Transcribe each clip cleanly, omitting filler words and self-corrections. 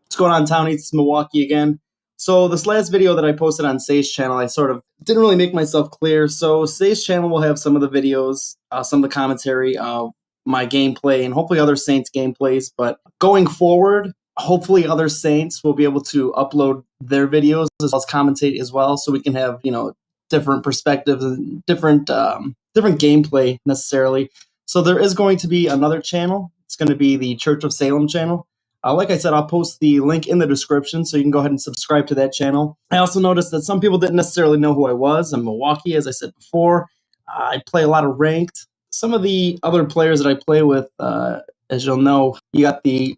What's going on, Townies? It's Milwaukee again. So this last video that I posted on Seint's channel, I sort of didn't really make myself clear. So Seint's channel will have some of the videos, some of the commentary of my gameplay, and hopefully other Seint's gameplays. But going forward, hopefully other Seints will be able to upload their videos as well as commentate as well, so we can have different perspectives and different gameplay necessarily. So there is going to be another channel. It's going to be the Church of Salem channel. Like I said, I'll post the link in the description, so you can go ahead and subscribe to that channel. I also noticed that some people didn't necessarily know who I was. I'm Milwaukee, as I said before. I play a lot of ranked. Some of the other players that I play with, as you'll know, you got the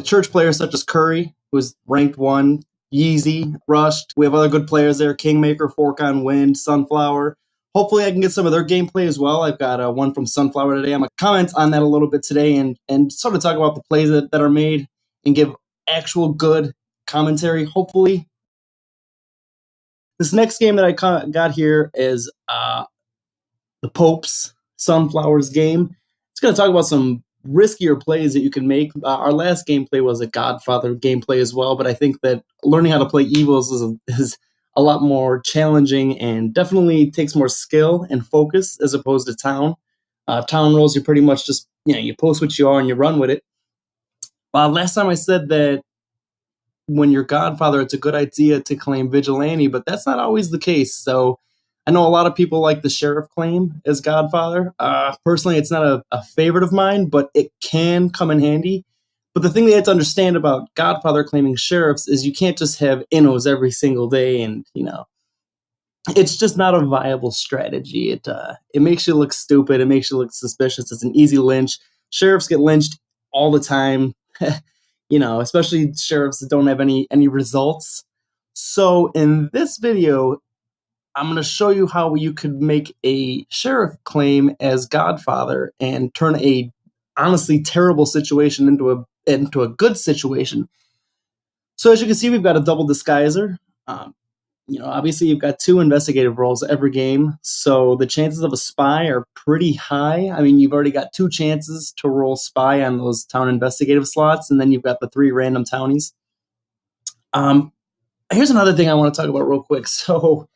church players such as Curry, who's ranked 1, Yeezy, Rushed. We have other good players there, Kingmaker, Fork on Wind, Sunflower. Hopefully I can get some of their gameplay as well. I've got one from Sunflower today. I'm going to comment on that a little bit today and sort of talk about the plays that are made and give actual good commentary, hopefully. This next game that I got here is the Pope's Sunflower's game. It's going to talk about some riskier plays that you can make. Our last gameplay was a Godfather gameplay as well, but I think that learning how to play evils is a lot more challenging and definitely takes more skill and focus as opposed to town. Town rolls, you pretty much just, you post what you are and you run with it. Last time I said that when you're Godfather, it's a good idea to claim Vigilante, but that's not always the case. So I know a lot of people like the Sheriff claim as Godfather. Personally, it's not a favorite of mine, but it can come in handy. But the thing that you have to understand about Godfather claiming sheriffs is you can't just have innos every single day, and it's just not a viable strategy. It makes you look stupid. It makes you look suspicious. It's an easy lynch. Sheriffs get lynched all the time, especially sheriffs that don't have any results. So in this video, I'm going to show you how you could make a sheriff claim as Godfather and turn a honestly terrible situation into a good situation. So as you can see, we've got a double disguiser. Obviously you've got 2 investigative roles every game, so the chances of a spy are pretty high. I mean, you've already got 2 chances to roll spy on those town investigative slots, and then you've got the 3 random townies. Here's another thing I want to talk about real quick. So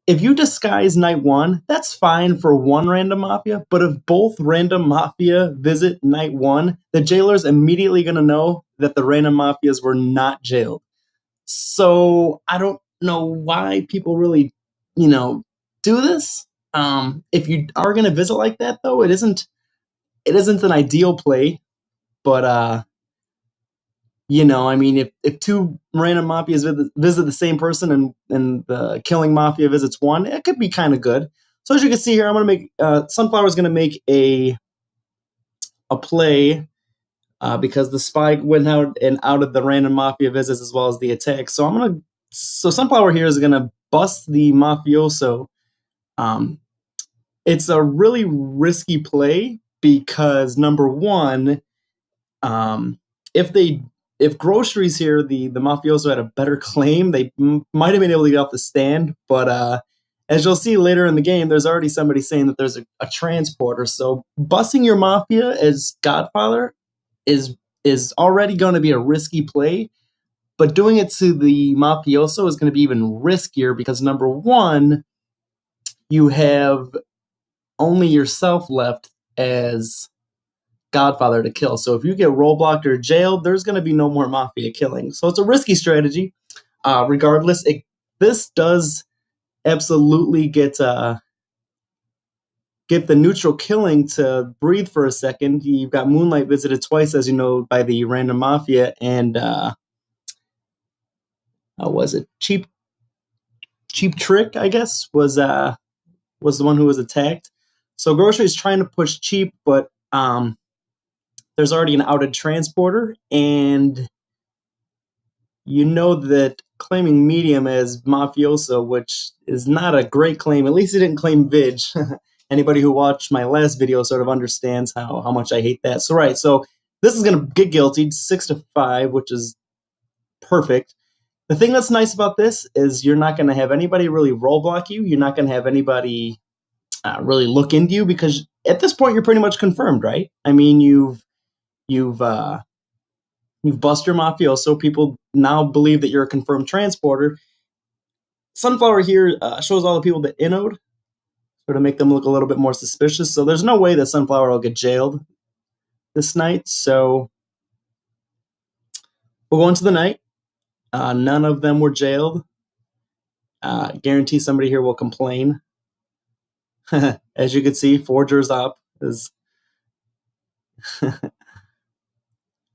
if you disguise night 1, that's fine for 1 random mafia, but if both random mafia visit night 1, the jailer's immediately going to know that the random mafias were not jailed. So I don't know why people really, do this. If you are going to visit like that, though, it isn't an ideal play, but if 2 random mafias visit the same person and the killing mafia visits 1, it could be kind of good. So as you can see here, I'm going to make Sunflower's going to make a play because the spy went out and outed the random mafia visits as well as the attack. So Sunflower here is going to bust the mafioso. It's a really risky play because number 1, if Groceries here, the mafioso had a better claim, they might have been able to get off the stand. But as you'll see later in the game, there's already somebody saying that there's a transporter. So busting your mafia as Godfather is already going to be a risky play. But doing it to the mafioso is going to be even riskier because number 1, you have only yourself left as Godfather to kill. So if you get roadblocked or jailed, there's going to be no more mafia killing. So it's a risky strategy. Regardless, this does absolutely get the neutral killing to breathe for a second. You've got Moonlight visited twice, as you know, by the random mafia, and how was it? Cheap Trick, I guess, was the one who was attacked. So Grocery is trying to push Cheap, but there's already an outed transporter, and that claiming Medium as mafioso, which is not a great claim. At least he didn't claim Vig. Anybody who watched my last video sort of understands how much I hate that. So this is going to get guilty 6-5, which is perfect. The thing that's nice about this is you're not going to have anybody really roadblock you. You're not going to have anybody really look into you because at this point you're pretty much confirmed, right? I mean, you've You've bust your mafioso. People now believe that you're a confirmed transporter. Sunflower here shows all the people that innowed, sort of make them look a little bit more suspicious. So there's no way that Sunflower will get jailed this night. So we'll go into the night. None of them were jailed. Guarantee somebody here will complain. As you can see, Forger's up is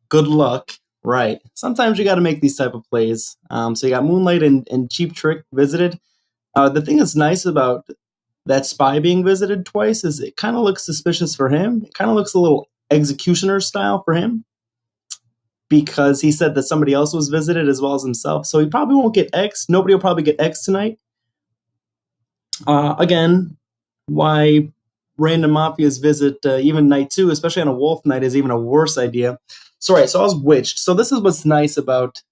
good luck. Right. Sometimes you got to make these type of plays. So you got Moonlight and Cheap Trick visited. The thing that's nice about that spy being visited twice is it kind of looks suspicious for him. It kind of looks a little executioner style for him because he said that somebody else was visited as well as himself. So he probably won't get X. Nobody will probably get X tonight. Again, why random mafias visit even night 2, especially on a wolf night, is even a worse idea. So right, so I was witched. So this is what's nice about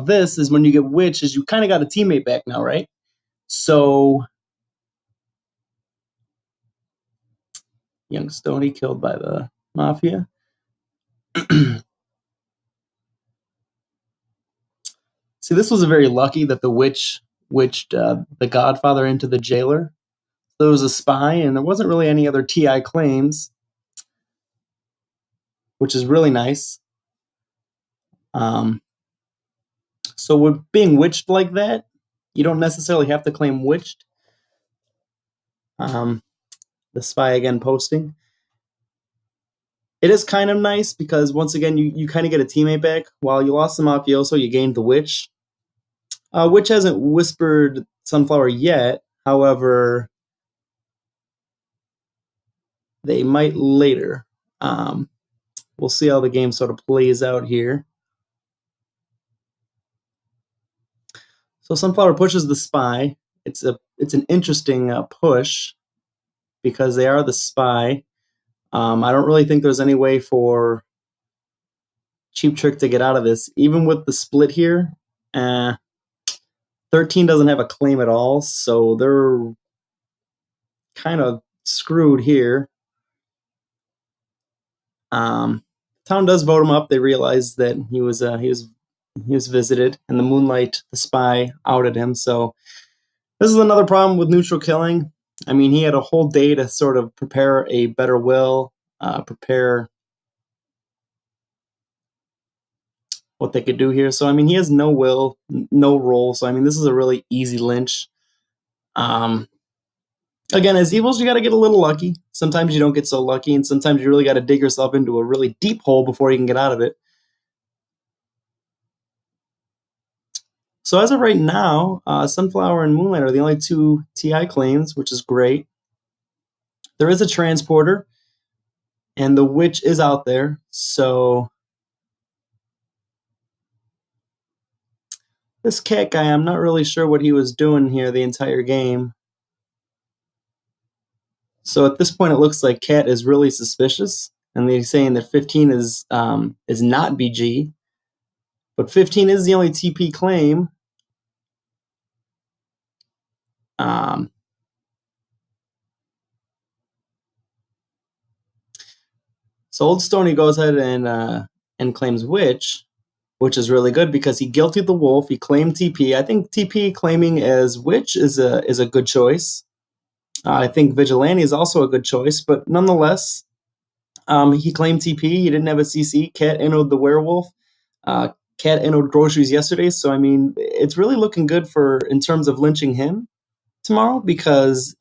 this is when you get witched is you kind of got a teammate back now, right? So young Stoney killed by the mafia. See, this was very lucky that the witch witched the Godfather into the jailer. There was a spy, and there wasn't really any other TI claims, which is really nice. So with being witched like that, you don't necessarily have to claim witched. The spy again posting. It is kind of nice because once again, you kind of get a teammate back. While you lost the mafioso, you gained the witch. Witch hasn't whispered Sunflower yet. However, they might later. We'll see how the game sort of plays out here. So Sunflower pushes the spy. It's an interesting push because they are the spy. I don't really think there's any way for Cheap Trick to get out of this. Even with the split here, 13 doesn't have a claim at all, so they're kind of screwed here. Town does vote him up. They realize that he was visited, and the Moonlight, the spy, outed him. So this is another problem with neutral killing. I mean, he had a whole day to sort of prepare a better will, prepare what they could do here. So, I mean, he has no will, no role. So, I mean, this is a really easy lynch. Again, as evils, you got to get a little lucky. Sometimes you don't get so lucky, and sometimes you really got to dig yourself into a really deep hole before you can get out of it. So as of right now, Sunflower and Moonlight are the only 2 TI claims, which is great. There is a transporter, and the witch is out there. So this cat guy, I'm not really sure what he was doing here the entire game. So at this point, it looks like Cat is really suspicious, and they're saying that 15 is not BG, but 15 is the only TP claim. So Old Stoney goes ahead and claims Witch, which is really good because he guiltied the wolf. He claimed TP. I think TP claiming as Witch is a good choice. I think Vigilante is also a good choice, but nonetheless, he claimed TP. He didn't have a CC. Cat innowed the werewolf. Cat innowed groceries yesterday. So I mean, it's really looking good in terms of lynching him tomorrow because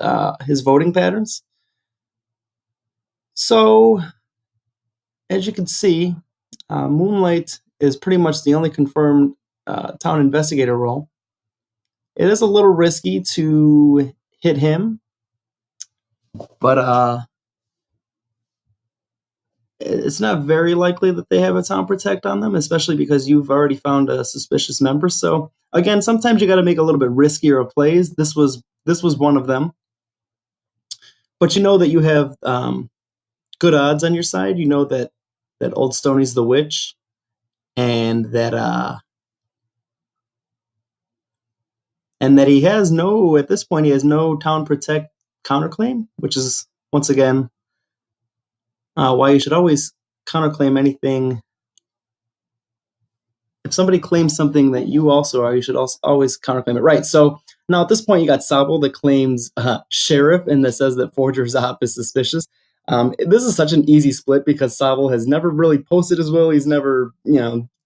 his voting patterns. So as you can see, Moonlight is pretty much the only confirmed town investigator role. It is a little risky to hit him, but it's not very likely that they have a town protect on them, especially because you've already found a suspicious member. So again, sometimes you got to make a little bit riskier of plays. This was one of them, but you know that you have good odds on your side. You know that Old Stoney's the witch, and that he has at this point he has no town protect counterclaim, which is once again why you should always counterclaim anything if somebody claims something that you also are, you should also always counterclaim it. Right. So now at this point, you got Sabo that claims sheriff and that says that Forger's op is suspicious. This is such an easy split because Sabo has never really posted as well. He's never,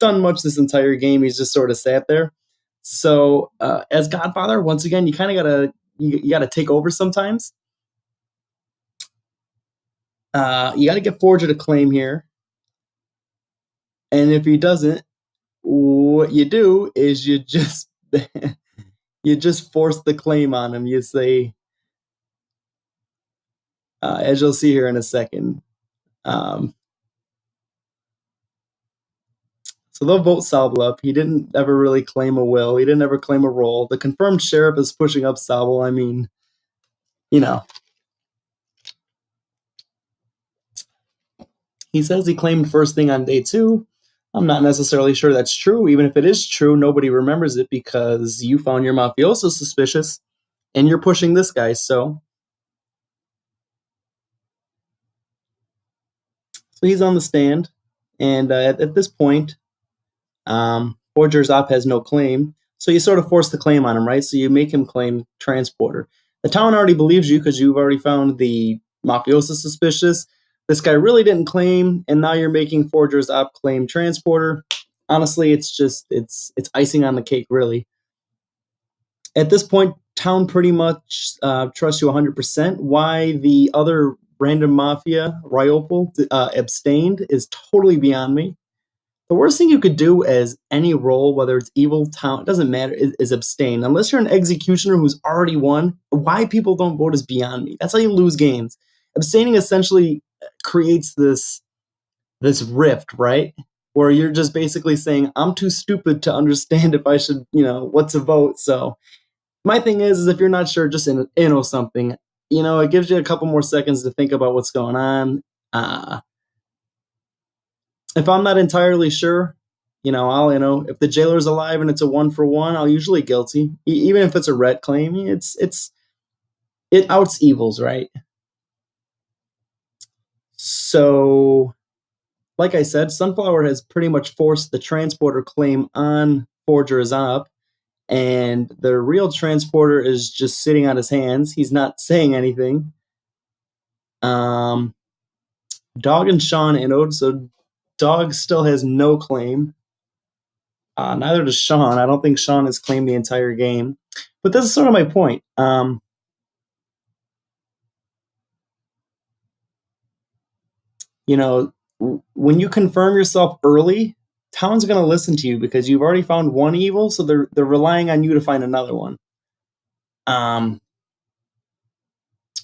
done much this entire game. He's just sort of sat there. So as Godfather, once again, you kind of gotta take over sometimes. You got to get Forger to claim here, and if he doesn't, what you do is you just you just force the claim on him. You say, as you'll see here in a second. So they'll vote Sabo up. He didn't ever really claim a will. He didn't ever claim a role. The confirmed sheriff is pushing up Sabo. I mean, he says he claimed first thing on day 2. I'm not necessarily sure that's true. Even if it is true, nobody remembers it because you found your mafioso suspicious and you're pushing this guy. So he's on the stand. And at this point, Forger's op has no claim. So you sort of force the claim on him, right? So you make him claim transporter. The town already believes you because you've already found the mafioso suspicious. This guy really didn't claim, and now you're making Forger's op claim transporter. Honestly, it's icing on the cake, really. At this point, town pretty much trusts you 100%. Why the other random mafia, Ryopol, abstained is totally beyond me. The worst thing you could do as any role, whether it's evil, town, it doesn't matter, is abstain. Unless you're an executioner who's already won, why people don't vote is beyond me. That's how you lose games. Abstaining essentially creates this rift, right? Where you're just basically saying, I'm too stupid to understand if I should, what to vote. So my thing is if you're not sure, just inno something. It gives you a couple more seconds to think about what's going on. If I'm not entirely sure, I'll if the jailer's alive and it's a 1-for-1, I'll usually guilty. Even if it's a ret claim, it outs evils, right? So, like I said, Sunflower has pretty much forced the transporter claim on Forger's op, and the real transporter is just sitting on his hands. He's not saying anything. Dog and Sean innoed, so Dog still has no claim. Neither does Sean. I don't think Sean has claimed the entire game. But this is sort of my point. When you confirm yourself early, town's going to listen to you because you've already found one evil, so they're relying on you to find another one.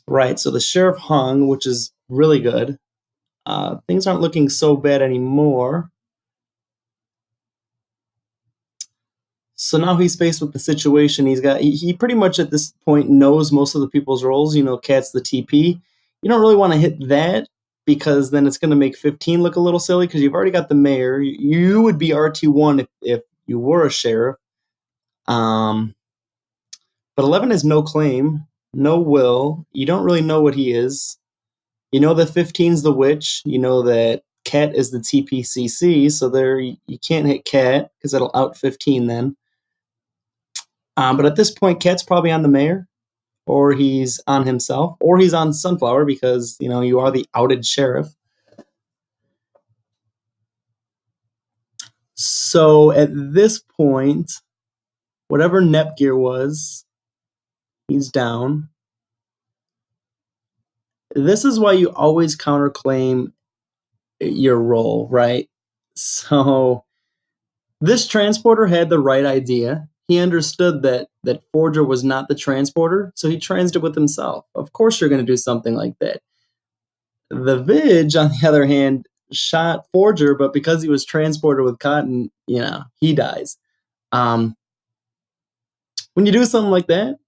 Right, so the sheriff hung, which is really good. Things aren't looking so bad anymore. So now he's faced with the situation. He pretty much at this point knows most of the people's roles. Cat's the TP. You don't really want to hit that because then it's going to make 15 look a little silly because you've already got the mayor. You would be RT1 if you were a sheriff. But 11 has no claim, no will. You don't really know what he is. You know that 15's the witch. You know that Cat is the TPCC, so there you can't hit Cat because that'll out 15 then. But at this point, Cat's probably on the mayor, or he's on himself, or he's on Sunflower because, you are the outed sheriff. So at this point, whatever Nepgear was, he's down. This is why you always counterclaim your role, right? So this transporter had the right idea. He understood that Forger was not the transporter, so he transed it with himself. Of course you're going to do something like that. The Vidge, on the other hand, shot Forger, but because he was transported with Cotton, he dies. When you do something like that,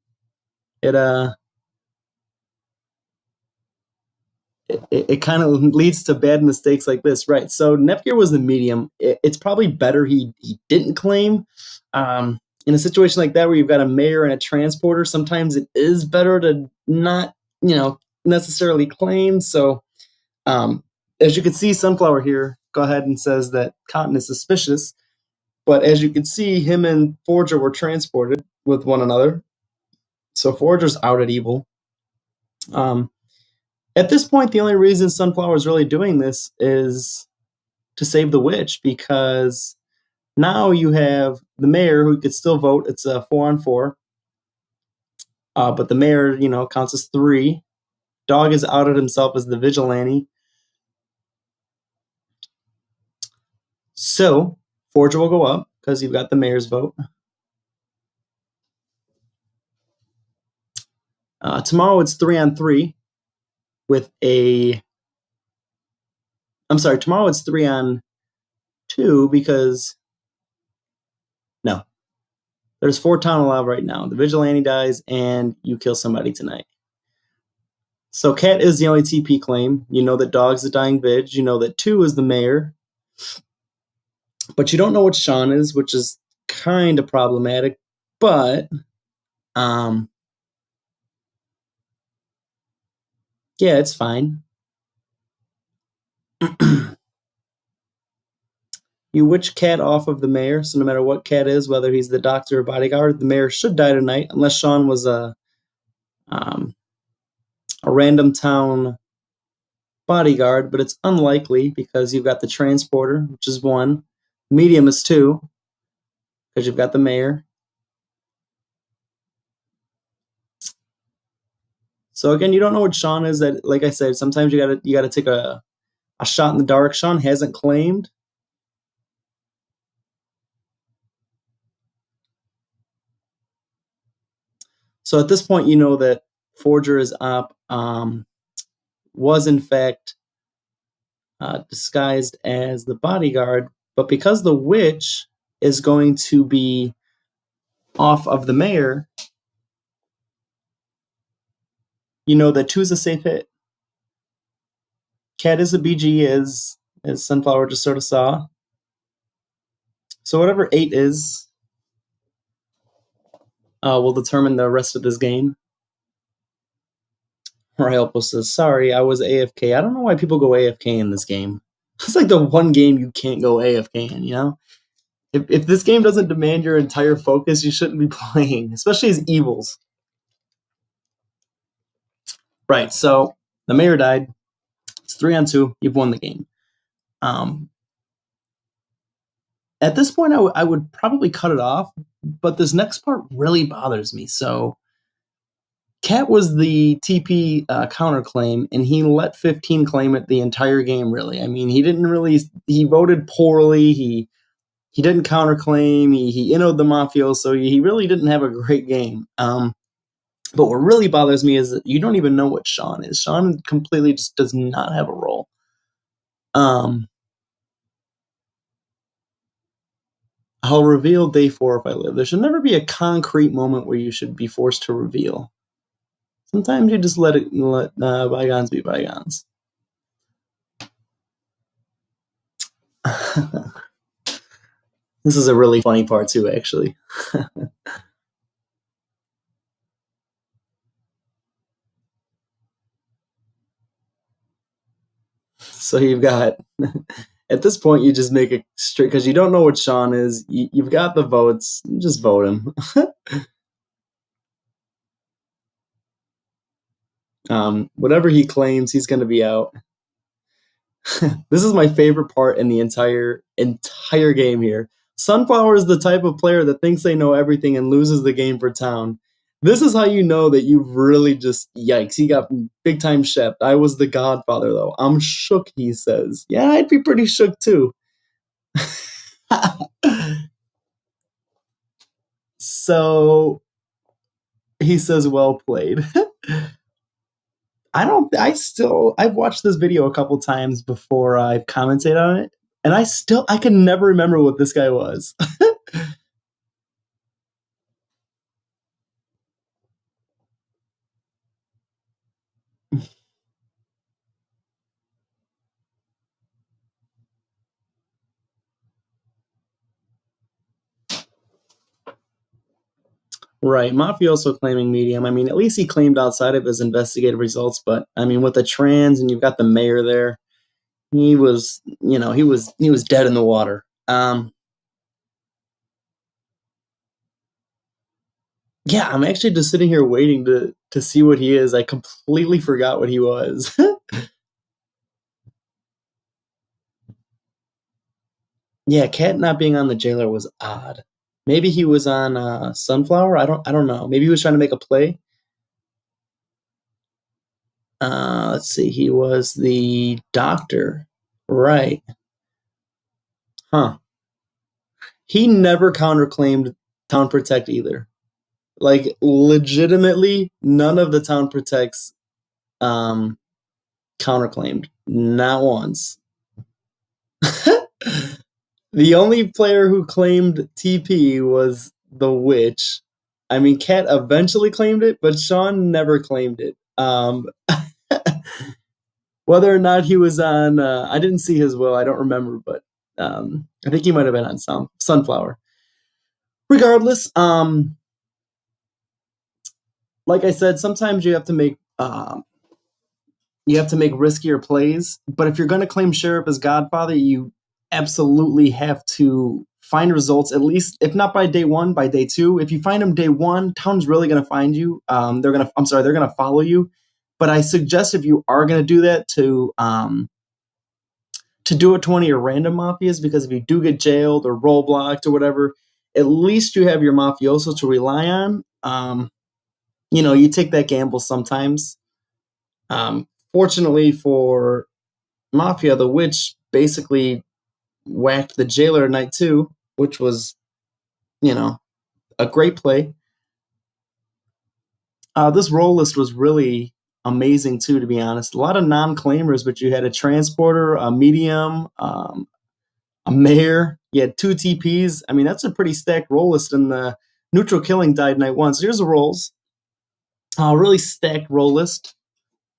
it kind of leads to bad mistakes like this, right? So Nepgear was the medium. It's probably better he didn't claim. In a situation like that where you've got a mayor and a transporter, sometimes it is better to not, necessarily claim. So as you can see, Sunflower here go ahead and says that Cotton is suspicious. But as you can see, him and Forger were transported with one another. So Forger's out at evil. Um, at this point, the only reason Sunflower is really doing this is to save the witch, because now you have the mayor who could still vote. It's a 4-on-4. But the mayor, counts as 3. Dog has outed himself as the vigilante. So Forger will go up because you've got the mayor's vote. Tomorrow it's 3-on-3 with a. I'm sorry, tomorrow it's 3-on-2 because. No. There's 4 town allowed right now. The vigilante dies and you kill somebody tonight. So Cat is the only TP claim. You know that Dog's the dying vig. You know that 2 is the mayor. But you don't know what Sean is, which is kind of problematic. But, yeah, it's fine. You witch Cat off of the mayor, so no matter what Cat is, whether he's the doctor or bodyguard, the mayor should die tonight, unless Sean was a random town bodyguard, but it's unlikely because you've got the transporter, which is 1. Medium is 2, because you've got the mayor. So again, you don't know what Sean is. That, like I said, sometimes you gotta take a shot in the dark. Sean hasn't claimed. So at this point, you know that Forger is up. Was in fact disguised as the bodyguard, but because the witch is going to be off of the mayor, you know that 2 is a safe hit. Cat is a BG, as Sunflower just sort of saw. So whatever 8 is will determine the rest of this game. Ryelpo says, sorry, I was AFK. I don't know why people go AFK in this game. It's like the one game you can't go AFK in, If this game doesn't demand your entire focus, you shouldn't be playing, especially as evils. Right, so the mayor died. It's 3-on-2. You've won the game. At this point, I would probably cut it off, but this next part really bothers me. So Cat was the TP counterclaim, and he let 15 claim it the entire game, really. I mean, he voted poorly. He didn't counterclaim. He innoed the Mafia, so he really didn't have a great game. But what really bothers me is that you don't even know what Sean is. Sean completely just does not have a role. I'll reveal day 4 if I live. There should never be a concrete moment where you should be forced to reveal. Sometimes you just let bygones be bygones. This is a really funny part too, actually. So you've got, at this point, you just make it straight, because you don't know what Sean is. You've got the votes. Just vote him. Whatever he claims, he's going to be out. This is my favorite part in the entire game here. Sunflower is the type of player that thinks they know everything and loses the game for town. This is how you know that you've really just, yikes, he got big time shept. I was the godfather, though. I'm shook, he says. Yeah, I'd be pretty shook, too. So he says, well played. I've watched this video a couple times before I've commented on it, and I can never remember what this guy was. Right, Mafioso claiming medium. I mean, at least he claimed outside of his investigative results, but I mean, with the trans and you've got the mayor there, he was dead in the water. Yeah, I'm actually just sitting here waiting to see what he is. I completely forgot what he was. Yeah, Cat not being on the jailer was odd. Maybe he was on Sunflower. I don't know. Maybe he was trying to make a play. Let's see. He was the doctor. Right. Huh. He never counterclaimed Town Protect either. Like legitimately, none of the Town Protects um counterclaimed. Not once. The only player who claimed TP was the witch. I mean, Cat eventually claimed it, but Sean never claimed it. Whether or not he was on, I didn't see his will. I don't remember, but I think he might have been on some Sunflower. Regardless, like I said, sometimes you have to make riskier plays. But if you're going to claim Sheriff as Godfather, you absolutely have to find results, at least if not by day one, by day two. If you find them day one, Town's really going to find you. They're going to follow you. But I suggest if you are going to do that to do it to one of your random mafias, because if you do get jailed or roll blocked or whatever, at least you have your mafioso to rely on. You take that gamble sometimes. Fortunately for Mafia, the witch basically whacked the jailer at night two, which was, you know, a great play. This roll list was really amazing too, to be honest. A lot of non-claimers, but you had a transporter, a medium, a mayor. You had two TPs. I mean, that's a pretty stacked roll list. And the neutral killing died night one. So here's the rolls. Really stacked roll list.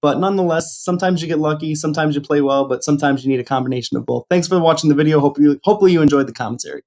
But nonetheless, sometimes you get lucky, sometimes you play well, but sometimes you need a combination of both. Thanks for watching the video. Hopefully you enjoyed the commentary.